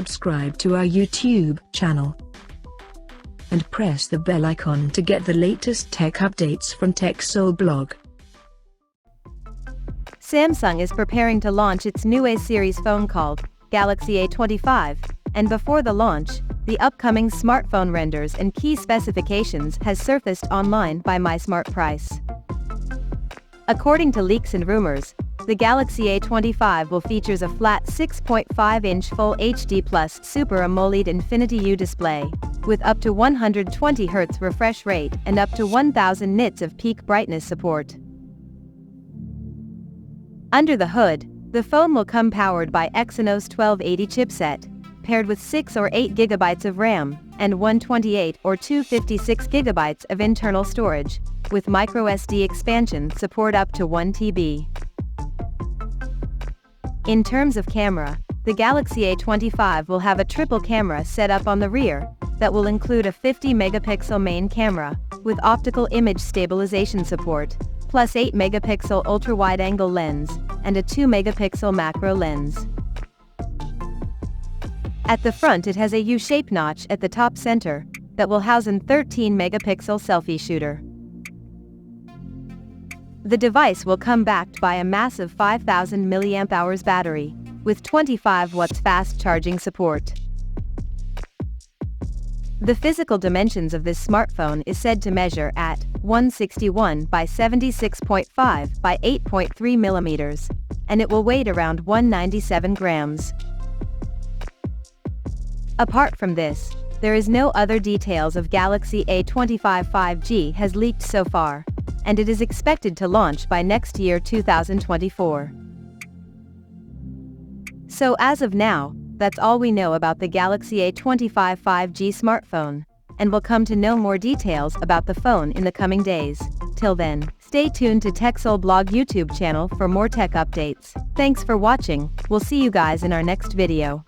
subscribe to our YouTube channel and press the bell icon to get the latest tech updates from TechSole Blog. Samsung is preparing to launch its new A-series phone called Galaxy A25, and before the launch, the upcoming smartphone renders and key specifications has surfaced online by MySmartPrice. According to leaks and rumors, the Galaxy A25 will feature a flat 6.5-inch Full HD Plus Super AMOLED Infinity U display, with up to 120 Hz refresh rate and up to 1000 nits of peak brightness support. Under the hood, the phone will come powered by Exynos 1280 chipset, paired with 6 or 8 GB of RAM, and 128 or 256 GB of internal storage, with microSD expansion support up to 1 TB. In terms of camera, the Galaxy A25 will have a triple camera set up on the rear, that will include a 50-megapixel main camera, with optical image stabilization support, plus 8-megapixel ultra-wide-angle lens, and a 2-megapixel macro lens. At the front it has a U-shaped notch at the top center, that will house a 13-megapixel selfie shooter. The device will come backed by a massive 5000 mAh battery, with 25 watts fast charging support. The physical dimensions of this smartphone is said to measure at 161 by 76.5 by 8.3 millimeters, and it will weigh around 197 grams. Apart from this, there is no other details of Galaxy A25 5G has leaked so far, and it is expected to launch by next year 2024. So as of now, that's all we know about the Galaxy A25 5G smartphone, and we'll come to know more details about the phone in the coming days. Till then, stay tuned to TechSole Blog YouTube channel for more tech updates. Thanks for watching, we'll see you guys in our next video.